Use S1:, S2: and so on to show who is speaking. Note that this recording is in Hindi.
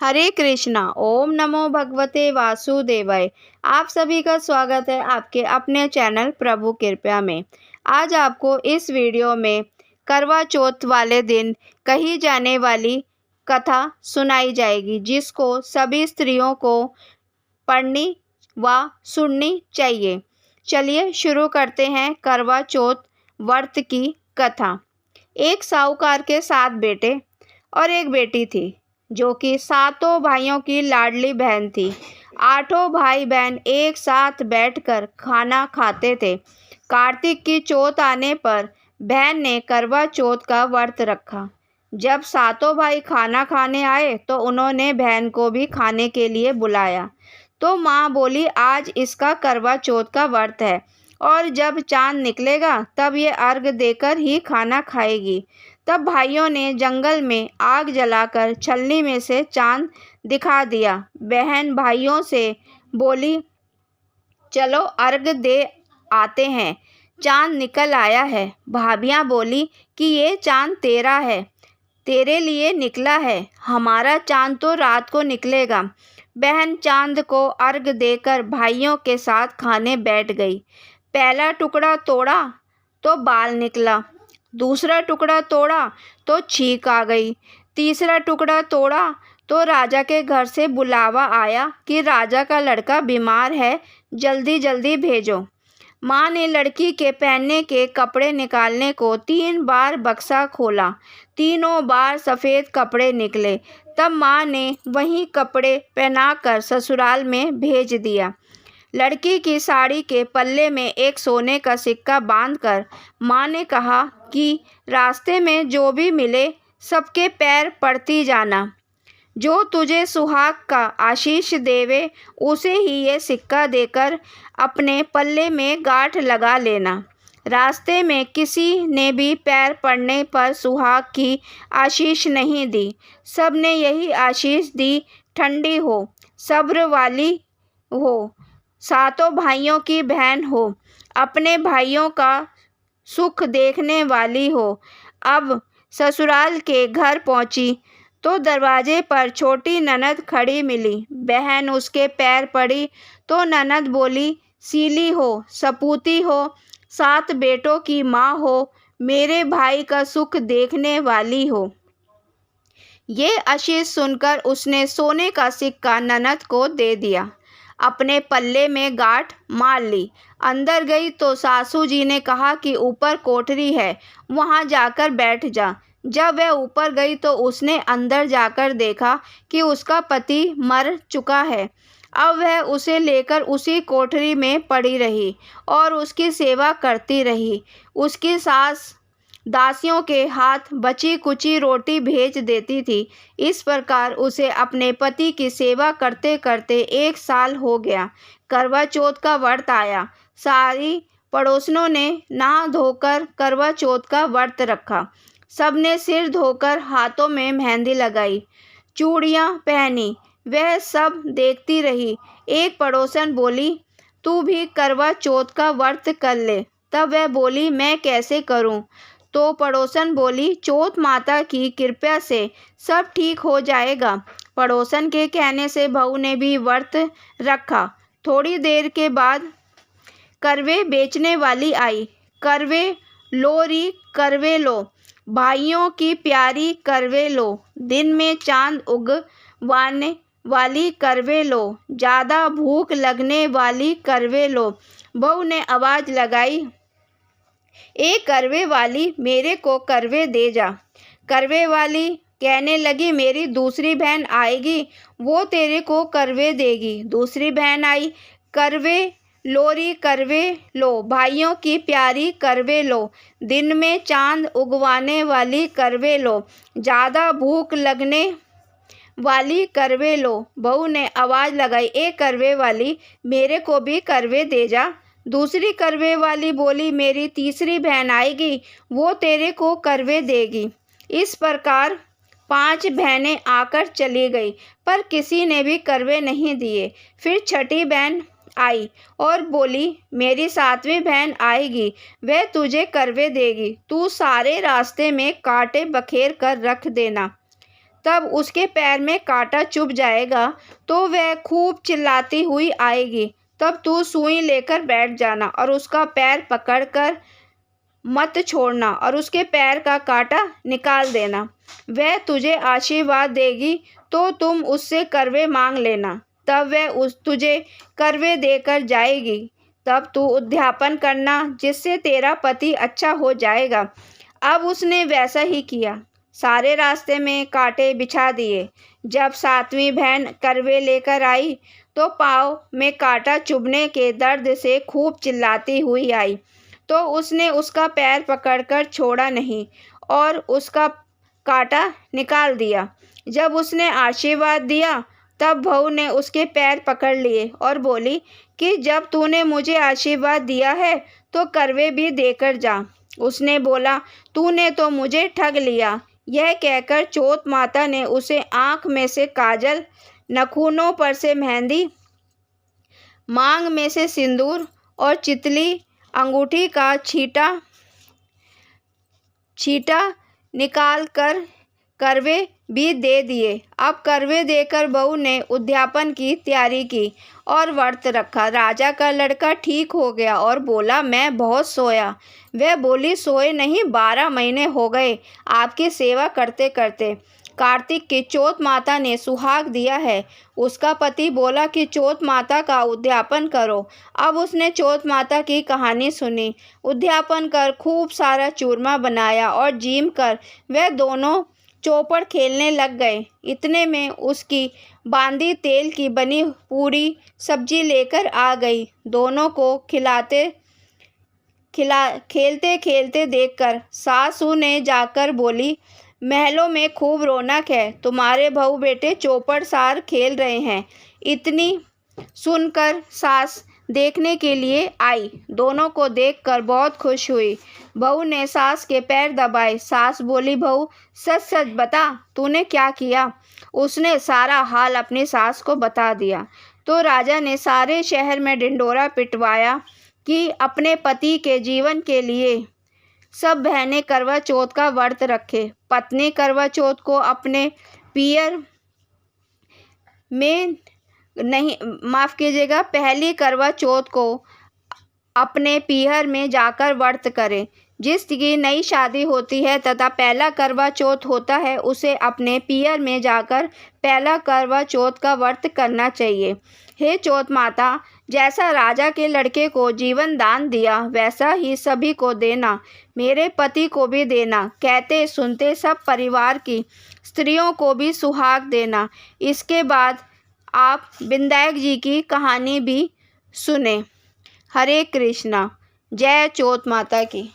S1: हरे कृष्णा। ओम नमो भगवते वासुदेवाय। आप सभी का स्वागत है आपके अपने चैनल प्रभु कृपया में। आज आपको इस वीडियो में करवा चौथ वाले दिन कही जाने वाली कथा सुनाई जाएगी, जिसको सभी स्त्रियों को पढ़नी व सुननी चाहिए। चलिए शुरू करते हैं करवा चौथ व्रत की कथा। एक साहूकार के 7 बेटे और एक बेटी थी, जो कि सातों भाइयों की लाडली बहन थी। 8 भाई बहन एक साथ बैठकर खाना खाते थे। कार्तिक की चौथ आने पर बहन ने करवा चौथ का व्रत रखा। जब सातों भाई खाना खाने आए तो उन्होंने बहन को भी खाने के लिए बुलाया। तो माँ बोली, आज इसका करवा चौथ का व्रत है और जब चांद निकलेगा तब ये अर्घ देकर ही खाना खाएगी। तब भाइयों ने जंगल में आग जलाकर छलनी में से चांद दिखा दिया। बहन भाइयों से बोली, चलो अर्घ दे आते हैं, चांद निकल आया है। भाभियाँ बोली कि ये चांद तेरा है, तेरे लिए निकला है, हमारा चांद तो रात को निकलेगा। बहन चांद को अर्घ देकर भाइयों के साथ खाने बैठ गई। पहला टुकड़ा तोड़ा तो बाल निकला, दूसरा टुकड़ा तोड़ा तो छींक आ गई, तीसरा टुकड़ा तोड़ा तो राजा के घर से बुलावा आया कि राजा का लड़का बीमार है, जल्दी जल्दी भेजो। माँ ने लड़की के पहनने के कपड़े निकालने को 3 बार बक्सा खोला। तीनों बार सफ़ेद कपड़े निकले। तब माँ ने वही कपड़े पहनाकर ससुराल में भेज दिया। लड़की की साड़ी के पल्ले में एक सोने का सिक्का बांधकर माँ ने कहा कि रास्ते में जो भी मिले सबके पैर पड़ती जाना। जो तुझे सुहाग का आशीष देवे उसे ही ये सिक्का देकर अपने पल्ले में गांठ लगा लेना। रास्ते में किसी ने भी पैर पड़ने पर सुहाग की आशीष नहीं दी। सब ने यही आशीष दी, ठंडी हो, सब्र वाली हो, सातों भाइयों की बहन हो, अपने भाइयों का सुख देखने वाली हो। अब ससुराल के घर पहुंची तो दरवाजे पर छोटी ननद खड़ी मिली। बहन उसके पैर पड़ी तो ननद बोली, सीली हो, सपूती हो, 7 बेटों की माँ हो, मेरे भाई का सुख देखने वाली हो। ये आशीष सुनकर उसने सोने का सिक्का ननद को दे दिया, अपने पल्ले में गांठ मार ली। अंदर गई तो सासू जी ने कहा कि ऊपर कोठरी है, वहाँ जाकर बैठ जा। जब वह ऊपर गई तो उसने अंदर जाकर देखा कि उसका पति मर चुका है। अब वह उसे लेकर उसी कोठरी में पड़ी रही और उसकी सेवा करती रही। उसकी सास दासियों के हाथ बची कुची रोटी भेज देती थी। इस प्रकार उसे अपने पति की सेवा करते करते 1 साल हो गया। करवा चौथ का व्रत आया। सारी पड़ोसनों ने नहा धोकर करवा चौथ का व्रत रखा। सबने सिर धोकर हाथों में मेहंदी लगाई, चूड़ियाँ पहनी। वह सब देखती रही। एक पड़ोसन बोली, तू भी करवा चौथ का व्रत कर ले। तब वह बोली, मैं कैसे करूं? तो पड़ोसन बोली, चौथ माता की कृपा से सब ठीक हो जाएगा। पड़ोसन के कहने से बहू ने भी व्रत रखा। थोड़ी देर के बाद करवे बेचने वाली आई। करवे लो री करवे लो, भाइयों की प्यारी करवे लो, दिन में चांद उगवाने वाली करवे लो, ज़्यादा भूख लगने वाली करवे लो। बहू ने आवाज़ लगाई, ए करवे वाली, मेरे को करवे दे जा। करवे वाली कहने लगी, मेरी दूसरी बहन आएगी, वो तेरे को करवे देगी। दूसरी बहन आई, करवे लोरी करवे लो, भाइयों की प्यारी करवे लो, दिन में चांद उगवाने वाली करवे लो, ज़्यादा भूख लगने वाली करवे लो। बहू ने आवाज़ लगाई, ए करवे वाली, मेरे को भी करवे दे जा। दूसरी करवे वाली बोली, मेरी तीसरी बहन आएगी, वो तेरे को करवे देगी। इस प्रकार 5 बहनें आकर चली गई, पर किसी ने भी करवे नहीं दिए। फिर छठी बहन आई और बोली, मेरी 7वीं बहन आएगी, वह तुझे करवे देगी, तू सारे रास्ते में कांटे बखेर कर रख देना। तब उसके पैर में कांटा चुभ जाएगा तो वह खूब चिल्लाती हुई आएगी। तब तू सुई लेकर बैठ जाना और उसका पैर पकड़कर मत छोड़ना और उसके पैर का कांटा निकाल देना। वह तुझे आशीर्वाद देगी तो तुम उससे करवे मांग लेना। तब वह तुझे करवे देकर जाएगी। तब तू उद्यापन करना जिससे तेरा पति अच्छा हो जाएगा। अब उसने वैसा ही किया, सारे रास्ते में कांटे बिछा दिए। जब 7वीं बहन करवे लेकर आई तो पाँव में कांटा चुभने के दर्द से खूब चिल्लाती हुई आई। तो उसने उसका पैर पकड़कर छोड़ा नहीं और उसका कांटा निकाल दिया। जब उसने आशीर्वाद दिया तब बहू ने उसके पैर पकड़ लिए और बोली कि जब तूने मुझे आशीर्वाद दिया है तो करवे भी देकर जा। उसने बोला, तूने तो मुझे ठग लिया। यह कहकर चौथ माता ने उसे आँख में से काजल, नखूनों पर से मेहंदी, मांग में से सिंदूर और चितली अंगूठी का छींटा निकाल कर करवे भी दे दिए। अब करवे देकर बहू ने उद्यापन की तैयारी की और व्रत रखा। राजा का लड़का ठीक हो गया और बोला, मैं बहुत सोया। वह बोली, सोए नहीं, 12 महीने हो गए आपकी सेवा करते करते। कार्तिक की चौथ माता ने सुहाग दिया है। उसका पति बोला कि चौथ माता का उद्यापन करो। अब उसने चौथ माता की कहानी सुनी। उद्यापन कर खूब सारा चूरमा बनाया और जीम कर वह दोनों चौपड़ खेलने लग गए। इतने में उसकी बांदी तेल की बनी पूरी सब्जी लेकर आ गई। दोनों को खेलते खेलते देखकर सासू ने जाकर बोली, महलों में खूब रौनक है, तुम्हारे बहू बेटे चौपड़ सार खेल रहे हैं। इतनी सुनकर सास देखने के लिए आई। दोनों को देखकर बहुत खुश हुई। बहू ने सास के पैर दबाए। सास बोली, बहू सच सच बता, तूने क्या किया। उसने सारा हाल अपनी सास को बता दिया। तो राजा ने सारे शहर में ढिंढोरा पिटवाया कि अपने पति के जीवन के लिए सब बहनें करवा चौथ का व्रत रखे। पत्नी करवा चौथ को अपने पियर में नहीं, माफ़ कीजिएगा, पहली करवा चौथ को अपने पीहर में जाकर व्रत करें। जिसकी नई शादी होती है तथा पहला करवा चौथ होता है उसे अपने पीहर में जाकर पहला करवा चौथ का व्रत करना चाहिए। हे चौथ माता, जैसा राजा के लड़के को जीवन दान दिया वैसा ही सभी को देना, मेरे पति को भी देना। कहते सुनते सब परिवार की स्त्रियों को भी सुहाग देना। इसके बाद आप विनायक जी की कहानी भी सुने। हरे कृष्णा। जय चौथ माता की।